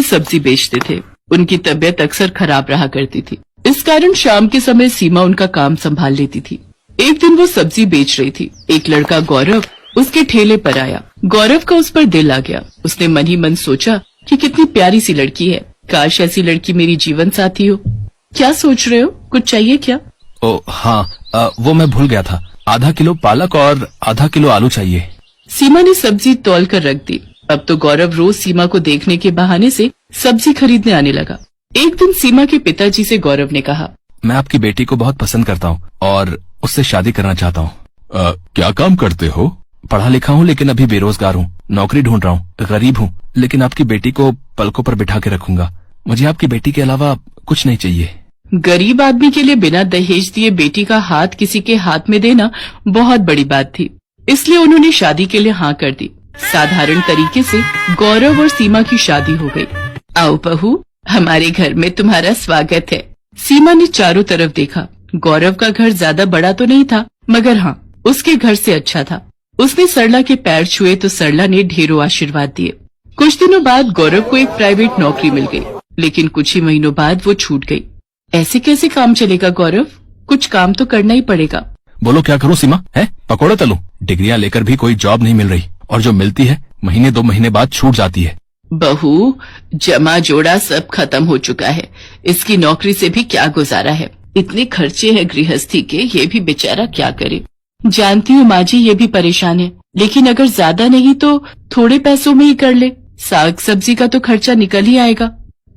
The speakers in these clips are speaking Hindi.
सब्जी बेचते थे। उनकी तबीयत अक्सर खराब रहा करती थी, इस कारण शाम के समय सीमा उनका काम संभाल लेती थी। एक दिन वो सब्जी बेच रही थी। एक लड़का गौरव उसके ठेले पर आया। गौरव का उस पर दिल आ गया। उसने मन ही मन सोचा कि कितनी प्यारी सी लड़की है, काश ऐसी लड़की मेरी जीवन साथी हो। क्या सोच रहे हो, कुछ चाहिए क्या? ओ हाँ, वो मैं भूल गया था। आधा किलो पालक और आधा किलो आलू चाहिए। सीमा ने सब्जी तौल कर रख दी। अब तो गौरव रोज सीमा को देखने के बहाने से सब्जी खरीदने आने लगा। एक दिन सीमा के पिताजी से गौरव ने कहा, मैं आपकी बेटी को बहुत पसंद करता हूँ और उससे शादी करना चाहता हूँ। क्या काम करते हो? पढ़ा लिखा हूँ लेकिन अभी बेरोजगार हूँ, नौकरी ढूंढ रहा हूँ, गरीब हूँ, लेकिन आपकी बेटी को पलकों पर बिठा के रखूंगा। मुझे आपकी बेटी के अलावा कुछ नहीं चाहिए। गरीब आदमी के लिए बिना दहेज दिए बेटी का हाथ किसी के हाथ में देना बहुत बड़ी बात थी, इसलिए उन्होंने शादी के लिए हाँ कर दी। साधारण तरीके से गौरव और सीमा की शादी हो गई। आओ बहू, हमारे घर में तुम्हारा स्वागत है। सीमा ने चारों तरफ देखा। गौरव का घर ज्यादा बड़ा तो नहीं था, मगर हाँ, उसके घर से अच्छा था। उसने सरला के पैर छुए तो सरला ने ढेरों आशीर्वाद दिए। कुछ दिनों बाद गौरव को एक प्राइवेट नौकरी मिल गई, लेकिन कुछ ही महीनों बाद वो छूट गई। ऐसे कैसे काम चलेगा गौरव, कुछ काम तो करना ही पड़ेगा। बोलो क्या करूँ सीमा? है पकौड़े तलूं? डिग्रियां लेकर भी कोई जॉब नहीं मिल रही, और जो मिलती है महीने 2 महीने बाद छूट जाती है। बहू, जमा जोड़ा सब खत्म हो चुका है। इसकी नौकरी से भी क्या गुजारा है। इतने खर्चे हैं गृहस्थी के, ये भी बेचारा क्या करे। जानती हूँ माँ जी, ये भी परेशान है, लेकिन अगर ज्यादा नहीं तो थोड़े पैसों में ही कर ले। साग सब्जी का तो खर्चा निकल ही आएगा।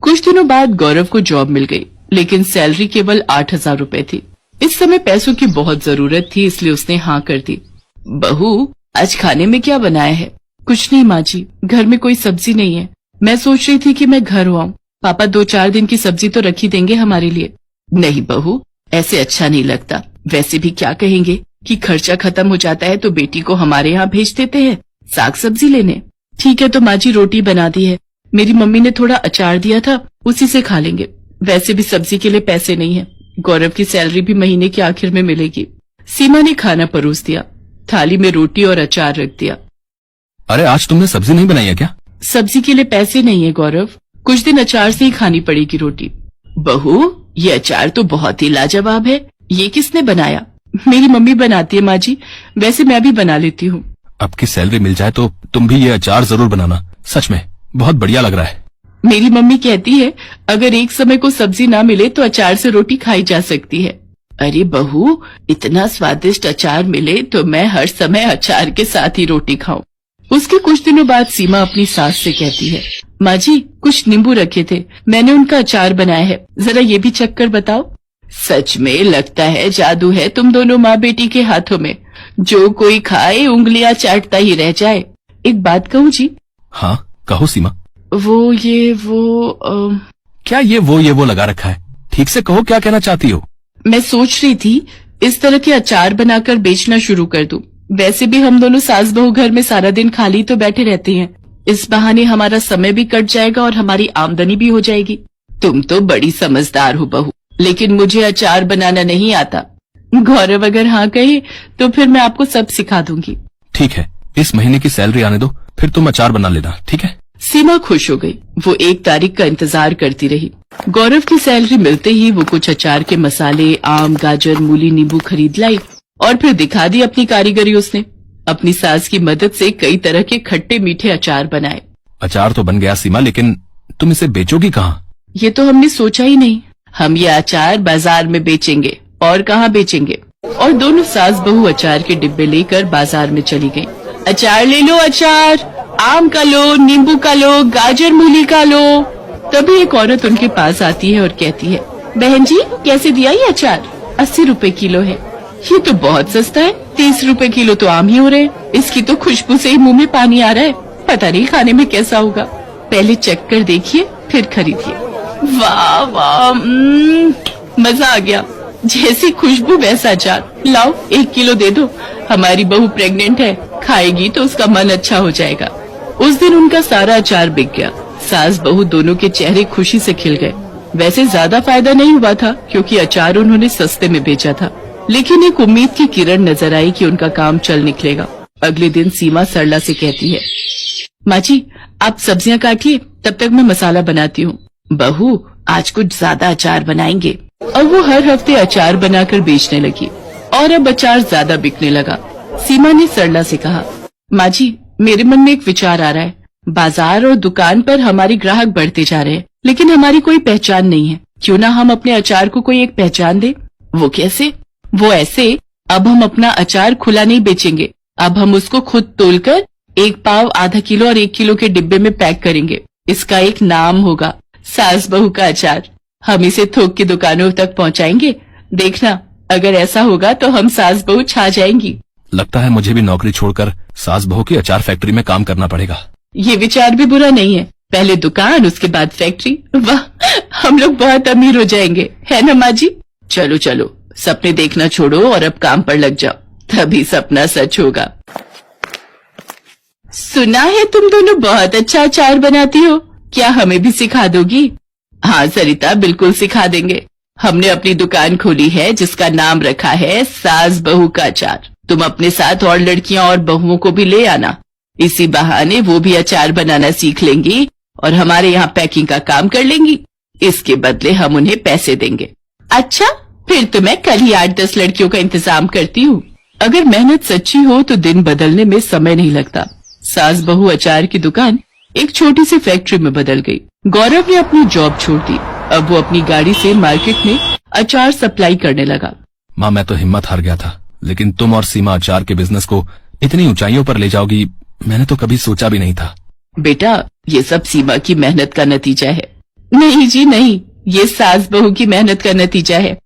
कुछ दिनों बाद गौरव को जॉब मिल गई, लेकिन सैलरी केवल 8,000 रुपए थी। इस समय पैसों की बहुत जरूरत थी, इसलिए उसने हाँ कर दी। बहू, आज खाने में क्या बनाया है? कुछ नहीं माँ जी, घर में कोई सब्जी नहीं है। मैं सोच रही थी कि मैं घर आऊं, पापा 2-4 दिन की सब्जी तो रख ही देंगे हमारे लिए। नहीं बहू, ऐसे अच्छा नहीं लगता। वैसे भी क्या कहेंगे कि खर्चा खत्म हो जाता है तो बेटी को हमारे यहाँ भेज देते हैं साग सब्जी लेने। ठीक है तो माँ जी, रोटी बना दी है। मेरी मम्मी ने थोड़ा अचार दिया था, उसी से खा लेंगे। वैसे भी सब्जी के लिए पैसे नहीं है। गौरव की सैलरी भी महीने के आखिर में मिलेगी। सीमा ने खाना परोस दिया, थाली में रोटी और अचार रख दिया। अरे आज तुमने सब्जी नहीं बनाई है क्या? सब्जी के लिए पैसे नहीं है गौरव, कुछ दिन अचार से ही खानी पड़ेगी रोटी। बहू, ये अचार तो बहुत ही लाजवाब है। ये किसने बनाया? मेरी मम्मी बनाती है माँ जी, वैसे मैं भी बना लेती हूँ। अब की सैलरी मिल जाए तो तुम भी ये अचार जरूर बनाना, सच में बहुत बढ़िया लग रहा है। मेरी मम्मी कहती है अगर एक समय को सब्जी ना मिले तो अचार से रोटी खाई जा सकती है। अरे बहू, इतना स्वादिष्ट अचार मिले तो मैं हर समय अचार के साथ ही रोटी खाऊं। उसके कुछ दिनों बाद सीमा अपनी सास से कहती है, माँ जी, कुछ नींबू रखे थे, मैंने उनका अचार बनाया है, जरा ये भी चख कर बताओ। सच में लगता है जादू है तुम दोनों माँ बेटी के हाथों में, जो कोई खाए उंगलियां चाटता ही रह जाए। एक बात कहूँ जी? हाँ कहो सीमा। क्या ये वो लगा रखा है? ठीक से कहो, क्या कहना चाहती हो? मैं सोच रही थी इस तरह के अचार बनाकर बेचना शुरू कर दूं। वैसे भी हम दोनों सास बहू घर में सारा दिन खाली तो बैठे रहते हैं, इस बहाने हमारा समय भी कट जाएगा और हमारी आमदनी भी हो जाएगी। तुम तो बड़ी समझदार हो बहू, लेकिन मुझे अचार बनाना नहीं आता। गौरव अगर हाँ कहे तो फिर मैं आपको सब सिखा दूंगी। ठीक है, इस महीने की सैलरी आने दो, फिर तुम अचार बना लेना, ठीक है? सीमा खुश हो गई। वो 1 तारीख का इंतजार करती रही। गौरव की सैलरी मिलते ही वो कुछ अचार के मसाले, आम, गाजर, मूली, नींबू खरीद लाई और फिर दिखा दी अपनी कारीगरी। उसने अपनी सास की मदद से कई तरह के खट्टे मीठे अचार बनाए। अचार तो बन गया सीमा, लेकिन तुम इसे बेचोगी कहाँ? ये तो हमने सोचा ही नहीं। हम ये अचार बाजार में बेचेंगे, और कहाँ बेचेंगे। और दोनों सास बहू अचार के डिब्बे लेकर बाजार में चली गयी। अचार ले लो, अचार आम का लो, नींबू का लो, गाजर मूली का लो। तभी एक औरत उनके पास आती है और कहती है, बहन जी कैसे दिया ये अचार? 80 रुपए किलो है। ये तो बहुत सस्ता है, 30 रुपए किलो तो आम ही हो रहे। इसकी तो खुशबू से ही मुंह में पानी आ रहा है, पता नहीं खाने में कैसा होगा। पहले चख कर देखिए फिर खरीदिए। वाह वाह, मजा आ गया। जैसी खुशबू वैसा अचार। लाओ 1 किलो दे दो, हमारी बहू प्रेग्नेंट है, खाएगी तो उसका मन अच्छा हो जाएगा। उस दिन उनका सारा अचार बिक गया। सास बहू दोनों के चेहरे खुशी से खिल गए। वैसे ज्यादा फायदा नहीं हुआ था क्योंकि अचार उन्होंने सस्ते में बेचा था, लेकिन एक उम्मीद की किरण नजर आई कि उनका काम चल निकलेगा। अगले दिन सीमा सरला से कहती है, माँ जी आप सब्जियां काटिए तब तक मैं मसाला बनाती हूँ। बहू, आज कुछ ज्यादा अचार बनाएंगे। और वो हर हफ्ते अचार बनाकर बेचने लगी और अब अचार ज्यादा बिकने लगा। सीमा ने सरला से कहा, माँ जी, मेरे मन में एक विचार आ रहा है। बाजार और दुकान पर हमारे ग्राहक बढ़ते जा रहे हैं, लेकिन हमारी कोई पहचान नहीं है। क्यों ना हम अपने अचार को कोई एक पहचान दे। वो कैसे? वो ऐसे, अब हम अपना अचार खुला नहीं बेचेंगे। अब हम उसको खुद तोलकर 1 पाव, आधा किलो और 1 किलो के डिब्बे में पैक करेंगे। इसका एक नाम होगा, सास बहू का अचार। हम इसे थोक की दुकानों तक पहुंचाएंगे। देखना, अगर ऐसा होगा तो हम सास बहू छा जाएंगी। लगता है मुझे भी नौकरी छोड़कर सास बहू की अचार फैक्ट्री में काम करना पड़ेगा। ये विचार भी बुरा नहीं है। पहले दुकान, उसके बाद फैक्ट्री। वाह, हम लोग बहुत अमीर हो जाएंगे, है ना माँ जी? चलो चलो, सपने देखना छोड़ो और अब काम पर लग जाओ, तभी सपना सच होगा। सुना है तुम दोनों बहुत अच्छा अचार बनाती हो, क्या हमें भी सिखा दोगी? हाँ सरिता, बिल्कुल सिखा देंगे। हमने अपनी दुकान खोली है जिसका नाम रखा है सास बहू का अचार। तुम अपने साथ और लड़कियां और बहुओं को भी ले आना। इसी बहाने वो भी अचार बनाना सीख लेंगी और हमारे यहाँ पैकिंग का काम कर लेंगी। इसके बदले हम उन्हें पैसे देंगे। अच्छा, फिर तो मैं कल ही 8-10 लड़कियों का इंतजाम करती हूँ। अगर मेहनत सच्ची हो तो दिन बदलने में समय नहीं लगता। सास बहू अचार की दुकान एक छोटी सी फैक्ट्री में बदल गई। गौरव ने अपनी जॉब छोड़ दी। अब वो अपनी गाड़ी से मार्केट में अचार सप्लाई करने लगा। माँ, मैं तो हिम्मत हार गया था, लेकिन तुम और सीमा अचार के बिजनेस को इतनी ऊंचाइयों पर ले जाओगी, मैंने तो कभी सोचा भी नहीं था। बेटा, ये सब सीमा की मेहनत का नतीजा है। नहीं जी नहीं, ये सास बहू की मेहनत का नतीजा है।